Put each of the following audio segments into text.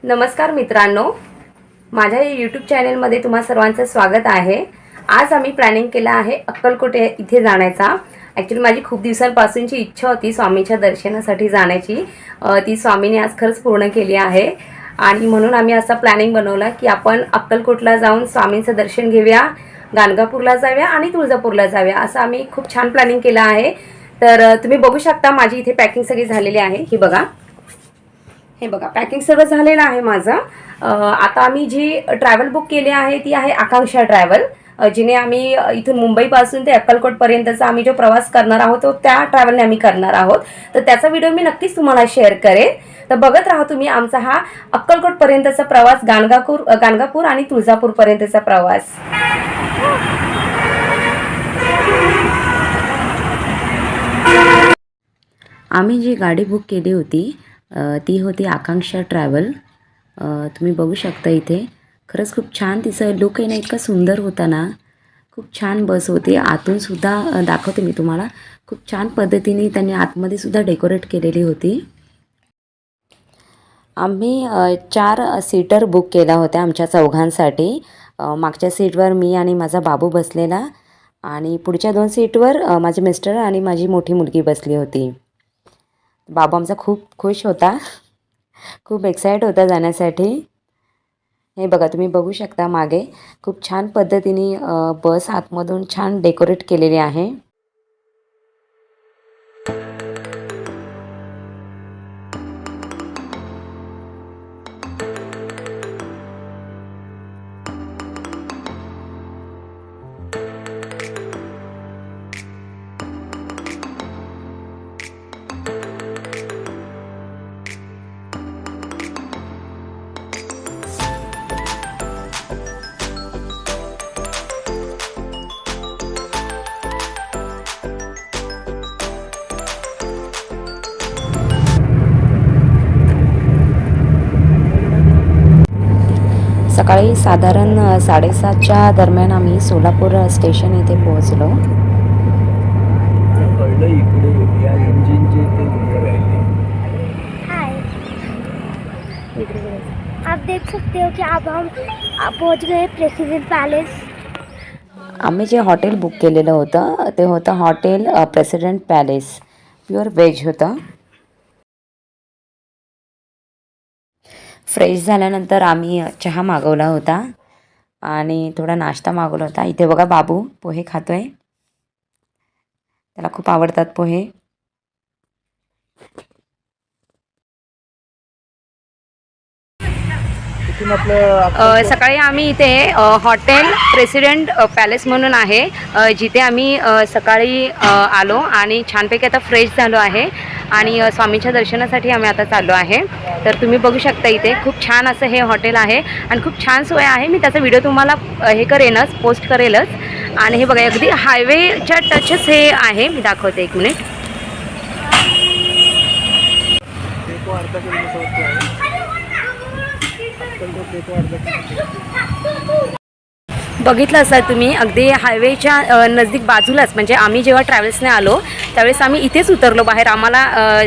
नमस्कार मित्रांनो, माझ्या यूट्यूब चॅनलमध्ये तुम्हा सर्वांचं स्वागत आहे। आज आम्ही प्लॅनिंग केलं आहे अक्कलकोट इथे जाण्याचा। ॲक्च्युअली माझी खूप दिवसांपासूनची इच्छा होती स्वामीच्या दर्शनासाठी जाण्याची। ती स्वामीने आज खरंच पूर्ण केली आहे आणि म्हणून आम्ही असा प्लॅनिंग बनवला की आपण अक्कलकोटला जाऊन स्वामींचं दर्शन घेऊया, गाणगापूरला जाऊया आणि तुळजापूरला जाऊया, असं आम्ही खूप छान प्लॅनिंग केलं आहे। तर तुम्ही बघू शकता माझी इथे पॅकिंग सगळी झालेली आहे। ही बघा, हे बघा पॅकिंग सर्व झालेलं आहे माझं। आता आम्ही जी ट्रॅव्हल बुक केली आहे ती आहे आकांक्षा ट्रॅव्हल, जिने आम्ही इथून मुंबईपासून ते अक्कलकोटपर्यंतचा आम्ही जो प्रवास करणार आहोत तो त्या ट्रॅव्हलने आम्ही करणार आहोत। तर त्याचा व्हिडिओ मी नक्कीच तुम्हाला शेअर करेन। तर बघत राहा तुम्ही आमचा हा अक्कलकोटपर्यंतचा प्रवास, गाणगापूर आणि तुळजापूरपर्यंतचा प्रवास। आम्ही जी गाडी बुक केली होती ती होती आकांक्षा ट्रॅव्हल। तुम्ही बघू शकता इथे खरंच खूप छान तिचं लुक आहे ना, इतका सुंदर होता ना, खूप छान बस होती। आतून सुद्धा दाखवते मी तुम्हाला, खूप छान पद्धतीने त्यांनी आतमध्ये सुद्धा डेकोरेट केलेली होती। आम्ही 4 सीटर बुक केल्या होत्या आमच्या चौघांसाठी। मागच्या सीटवर मी आणि माझा बाबू बसलेला आणि पुढच्या 2 सीटवर माझे मिस्टर आणि माझी मोठी मुलगी बसली होती। बाबू आमचा खूप खुश होता, खूप एक्साइट होता जाण्यासाठी। हे बघा, तुम्ही बघू शकता मागे खूप छान पद्धतीने बस आतमधून छान डेकोरेट केलेली आहे। सकाळी साधारण 7:30च्या दरम्यान आम्ही सोलापूर स्टेशन येथे पोहोचलो। आप देख सकते हो कि अब हम पहुंच गए प्रेसिडेंट पैलेस। आम्ही जे हॉटेल बुक केलेलं होतं ते होतं hotel president palace, pure veg होतं। फ्रेश झाल्यानंतर आम्ही चहा मागवला होता आणि थोडा नाश्ता मागवला होता। इथे बघा बाबू पोहे खातोय, त्याला खूप आवडतात पोहे। सकाळी आम्ही इथे हॉटेल प्रेसिडेंट पॅलेस म्हणून आहे, जिथे आम्ही सकाळी आलो आणि छानपैकी आता फ्रेश झालो आहे आणि स्वामींच्या दर्शनासाठी आम्ही आता चाललो आहे। तर तुम्ही बघू शकता इथे खूप छान असं हे हॉटेल आहे आणि खूप छान सोय आहे। मी त्याचा व्हिडिओ तुम्हाला हे करेनच, पोस्ट करेलच। आणि हे बघा अगदी हायवेच्या टचच हे आहे, मी दाखवते एक मिनिट। बघितलं असाल तुम्ही, अगदी हायवेच्या नजदीक बाजूलाच, म्हणजे आम्ही जेव्हा ट्रॅव्हल्सने आलो त्यावेळेस आम्ही इथेच उतरलो बाहेर। आम्हाला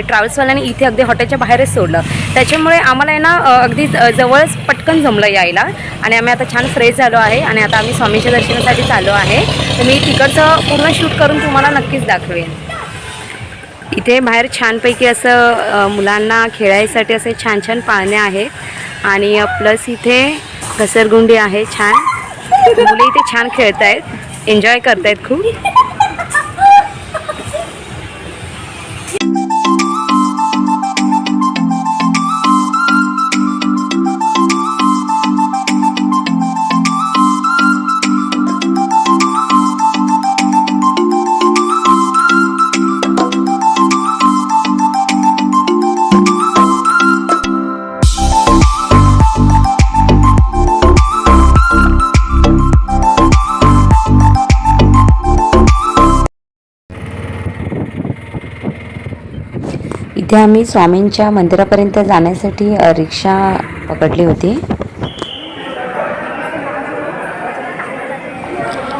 ट्रॅव्हल्सवाल्याने इथे अगदी हॉटेलच्या बाहेरच सोडलं, त्याच्यामुळे आम्हाला आहे ना अगदी जवळच पटकन जमलं यायला। आणि आम्ही आता छान फ्रेश झालो आहे आणि आता आम्ही स्वामीच्या दर्शनासाठी चाललो आहे। तर मी तिकडचं पूर्ण शूट करून तुम्हाला नक्कीच दाखवेन। इथे बाहेर छानपैकी असं मुलांना खेळायसाठी असे छान छान पाळणे आहेत आणि प्लस इथे घसरगुंडी आहे छान। मुले इथे छान खेळतायत, एन्जॉय करतायत खूप। इथे आम्ही स्वामींच्या मंदिरापर्यंत जाण्यासाठी रिक्षा पकडली होती।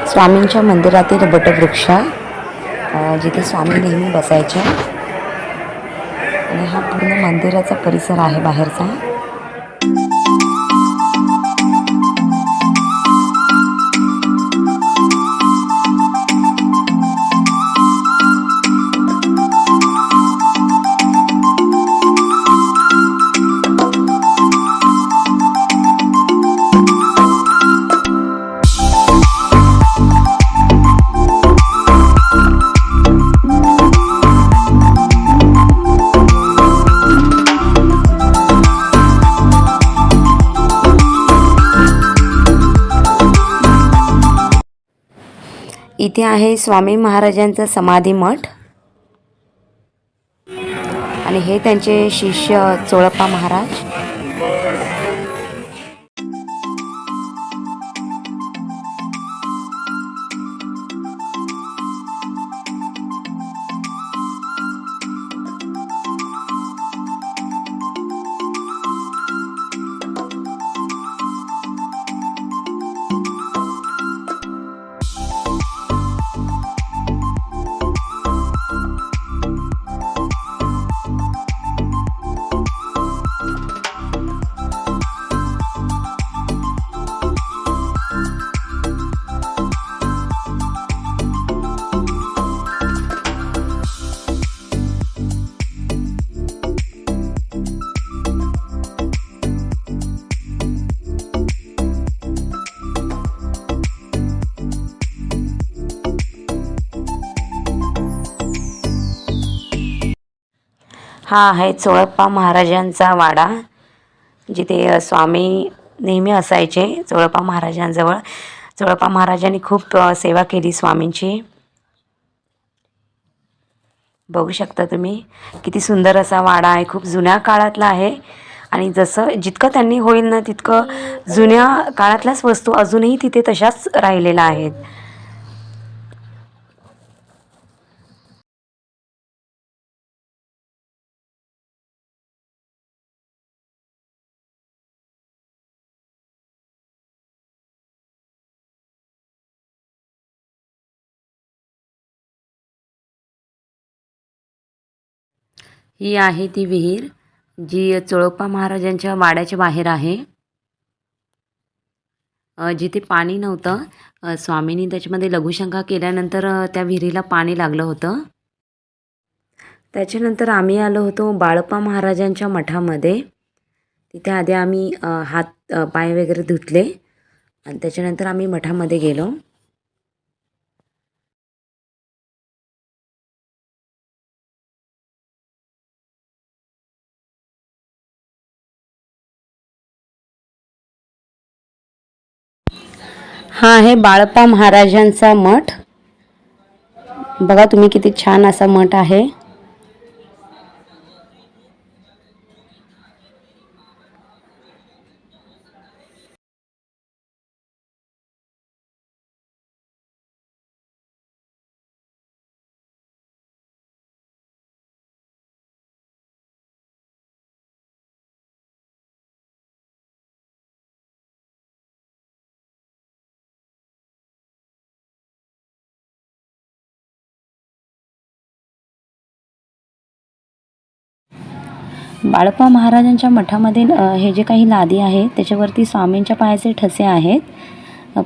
स्वामींच्या मंदिरातील वटवृक्ष, जिथे स्वामी नेहमी बसायचे, आणि हा पूर्ण मंदिराचा परिसर आहे बाहेरचा। इथे आहे स्वामी महाराजांचा समाधी मठ आणि हे त्यांचे शिष्य चोळप्पा महाराज. हा आहे चोळप्पा महाराजांचा वाडा, जिथे स्वामी नेहमी असायचे. चोळप्पा महाराजांजवळ चोळप्पा महाराजांनी खूप सेवा केली स्वामींची. बघू शकता तुम्ही किती सुंदर असा वाडा आहे. खूप जुन्या काळातला आहे आणि जितकं त्यांनी होईल ना तितकं जुन्या काळातल्याच वस्तू अजूनही तिथे तशाच राहिलेल्या आहेत. ही आहे ती विहीर जी चोळप्पा महाराजांच्या वाड्याच्या बाहेर आहे. जिथे पाणी नव्हतं, स्वामींनी त्याच्यामध्ये लघुशंका केल्यानंतर त्या विहिरीला पाणी लागलं होतं. त्याच्यानंतर आम्ही आलो होतो बाळप्पा महाराजांच्या मठामध्ये. तिथे आधी आम्ही हात पाय वगैरे धुतले आणि त्याच्यानंतर आम्ही मठामध्ये गेलो. हा आहे बाळप्पा महाराजांचा मठ. बघा तुम्ही किती छान असा मठ आहे. बाळप्पा महाराजांच्या मठामध्ये हे जे काही लादी आहे त्याच्यावरती स्वामींच्या पायाचे ठसे आहेत.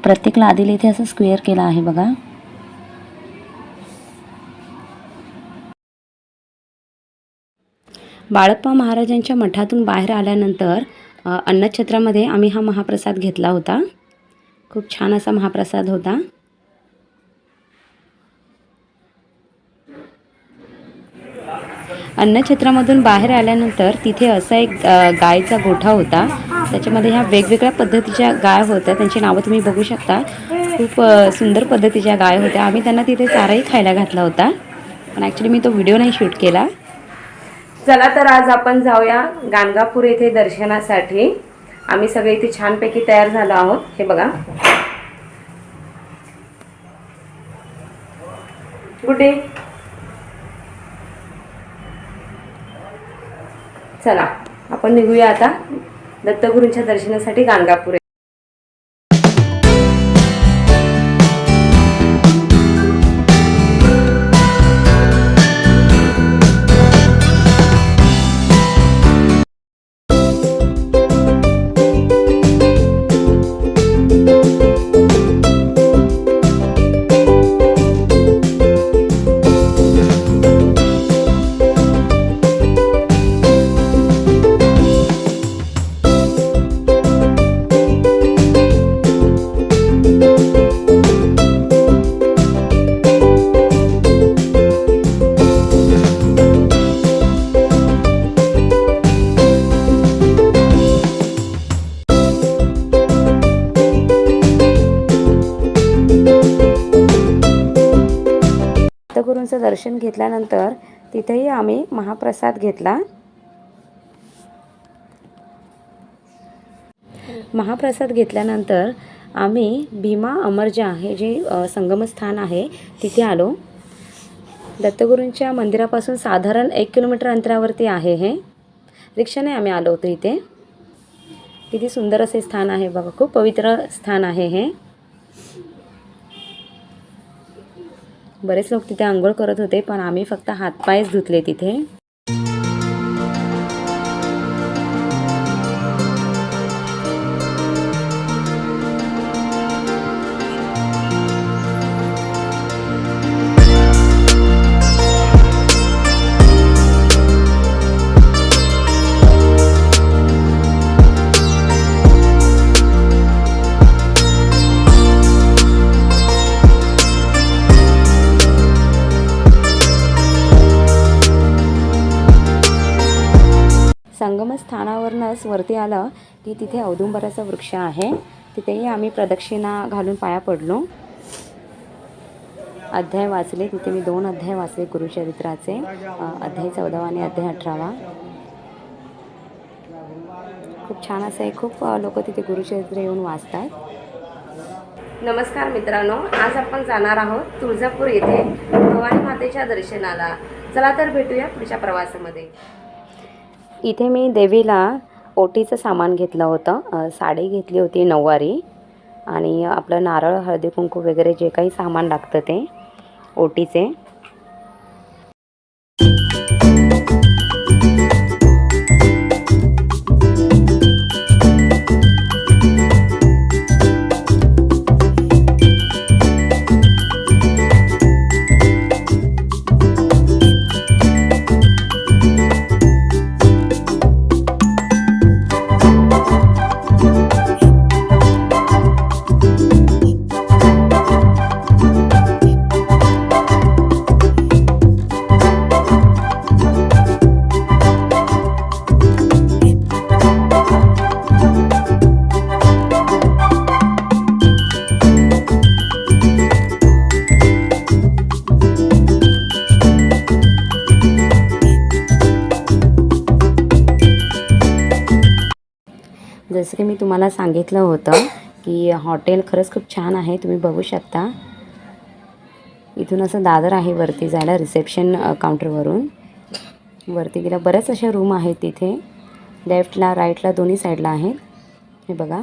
प्रत्येक लादीला इथे असं स्क्वेअर केला आहे बघा. बाळप्पा महाराजांच्या मठातून बाहेर आल्यानंतर अन्नछत्रामध्ये आम्ही हा महाप्रसाद घेतला होता. खूप छान असा महाप्रसाद होता. अन्नछत्रामधून बाहेर आल्यानंतर तिथे असा एक गायचा गोठा होता. त्याच्यामध्ये ह्या वेगवेगळ्या पद्धतीच्या गाय होत्या. त्यांची नावं तुम्ही बघू शकता. खूप सुंदर पद्धतीच्या गाय होत्या. आम्ही त्यांना तिथे चाराही खायला घातला होता, पण ॲक्च्युली मी तो व्हिडिओ नाही शूट केला. चला तर आज आपण जाऊया गाणगापूर येथे दर्शनासाठी. आम्ही सगळे इथे छानपैकी तयार झालो आहोत. हे बघा. Good day. चला आपण निघूया आता दत्तगुरूंच्या दर्शनासाठी गाणगापूर. दत्तप्रभूंचं दर्शन घेतल्यानंतर तिथेही आम्ही महाप्रसाद घेतला. महाप्रसाद घेतल्यानंतर आम्ही भीमा अमरजा हे जे संगमस्थान आहे तिथे आलो. दत्तगुरूंच्या मंदिरापासून साधारण 1 किलोमीटर अंतरावरती आहे हे. रिक्षाने आम्ही आलो होतो इथे. किती सुंदर असे स्थान आहे बघा, खूप पवित्र स्थान आहे हे. बरेच लोक तिथे आंघोळ करत होते, पण आम्ही फक्त हातपायच धुतले तिथे. संगमस्थानावरूनच वरती आलं की तिथे औदुंबराचा वृक्ष आहे. तिथेही आम्ही प्रदक्षिणा घालून पाया पडलो. अध्याय वाचले तिथे. मी 2 अध्याय वाचले गुरुचरित्राचे, अध्याय 14 आणि अध्याय 18. खूप छान असं आहे. खूप लोक तिथे गुरुचरित्र येऊन वाचतात. नमस्कार मित्रांनो, आज आपण जाणार आहोत तुळजापूर येथे भवानी मातेच्या दर्शनाला. चला तर भेटूया पुढच्या प्रवासामध्ये. इथे मी देवीला ओटीचं सामान घेतलं होतं. साडी घेतली होती नऊवारी आणि आपलं नारळ, हळदी कुंकू वगैरे जे काही सामान लागतं ते ओटीचे. जसं की मी तुम्हाला सांगितलं होतं की हॉटेल खरंच खूप छान आहे. तुम्ही बघू शकता. इथून असं दादर आहे वरती जायला रिसेप्शन काउंटरवरून. वरती गेला बऱ्याच अशा रूम आहेत तिथे. लेफ्टला राईटला दोन्ही साईडला आहेत. हे बघा.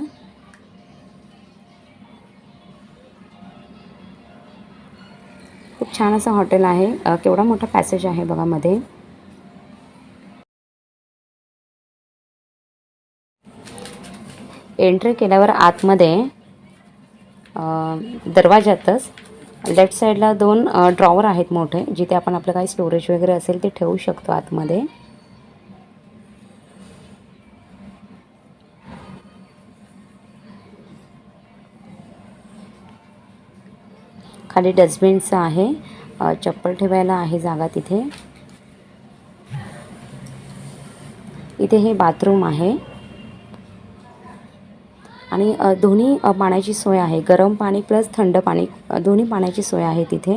खूप छान असं हॉटेल आहे. केवढा मोठा पॅसेज आहे बघा मध्ये. एंट्री केल्यावर आतमध्ये दरवाजातच लेफ्ट साईडला 2 ड्रॉवर आहेत मोठे, जिथे आपण आपलं काही स्टोरेज वगैरे असेल ते ठेवू शकतो आतमध्ये. खाली डस्टबिनचं आहे. चप्पल ठेवायला आहे जागा तिथे. इथे हे बाथरूम आहे आणि दोन्ही पाण्याची सोय आहे. गरम पाणी प्लस थंड पाणी दोन्ही पाण्याची सोय आहे तिथे.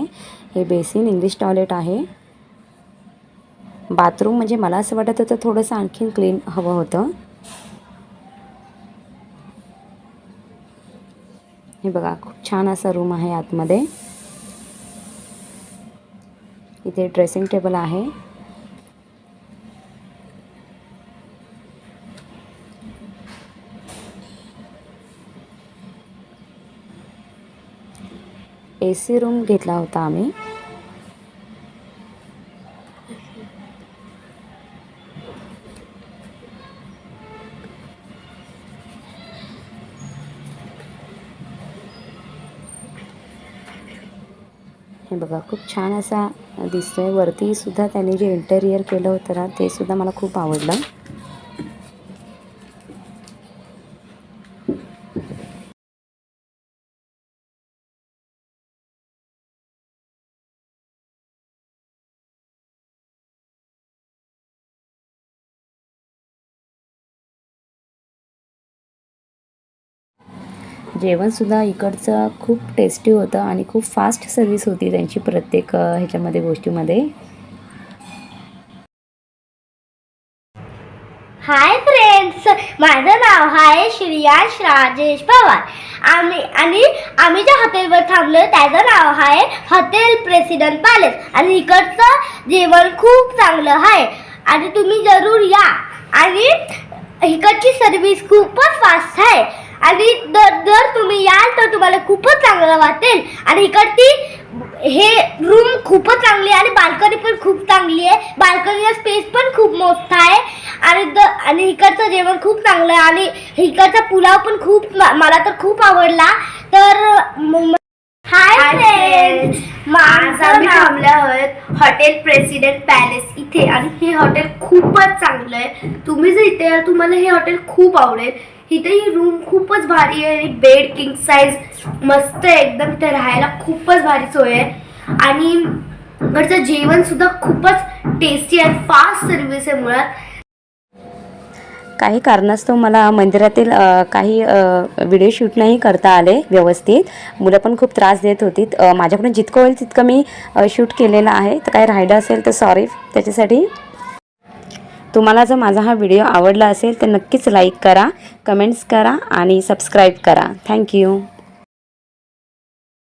हे बेसिन इंग्लिश टॉयलेट आहे. बाथरूम म्हणजे मला असं वाटत होतं थोडंसं आणखीन क्लीन हवं होतं. हे बघा, खूप छान असा रूम आहे आतमध्ये. इथे ड्रेसिंग टेबल आहे. AC रूम घेतला होता आम्ही. हे बघा, खूप छान असा दिसतोय. वरती सुद्धा त्यांनी जे इंटेरियर केलं होतं ना ते सुद्धा मला खूप आवडलं. जेवणसुद्धा इकडचं खूप टेस्टी होतं आणि खूप फास्ट सर्विस होती त्यांची प्रत्येक ह्याच्यामध्ये गोष्टीमध्ये. हाय फ्रेंड्स, माझं नाव आहे श्रेयांश राजेश पवार. आम्ही ज्या हॉटेलवर थांबलो त्याचं नाव आहे हॉटेल प्रेसिडेंट पॅलेस आणि इकडचं जेवण खूप चांगलं आहे आणि तुम्ही जरूर या. आणि इकडची सर्विस खूपच फास्ट आहे आणि जर तुम्ही याल तर तुम्हाला खूपच चांगलं वाटेल. आणि इकडची हे रूम खूपच चांगली आहे आणि बाल्कनी पण खूप चांगली आहे. बाल्कनीचा स्पेस पण खूप मोठा आहे आणि इकडचं जेवण खूप चांगलं आहे आणि इकडचा पुलाव पण मला तर खूप आवडला. तर हाय फ्रेंड्स, आम्ही थांबलो आहोत हॉटेल प्रेसिडेंट पॅलेस इथे आणि हे हॉटेल खूपच चांगलं आहे. तुम्ही जर इथे याल तुम्हाला हे हॉटेल खूप आवडेल. इथे ही रूम खूपच भारी आहे आणि बेड किंग साईज मस्त आहे एकदम. इथे राहायला खूपच भारी सोय आहे आणि इकडचं जेवण सुद्धा खूपच टेस्टी आणि फास्ट सर्व्हिस आहे. मुळात काही कारणास्तव मला मंदिरातील काही व्हिडिओ शूट नाही करता आले व्यवस्थित. मुलं पण खूप त्रास देत होती. माझ्याकडून जितकं होईल तितकं मी शूट केलेलं आहे. तर काही राहिलं असेल तर सॉरी त्याच्यासाठी. तुम्हाला जर माझा हा व्हिडिओ आवडला असेल तर नक्कीच लाईक करा, कमेंट्स करा आणि सबस्क्राईब करा. थँक्यू.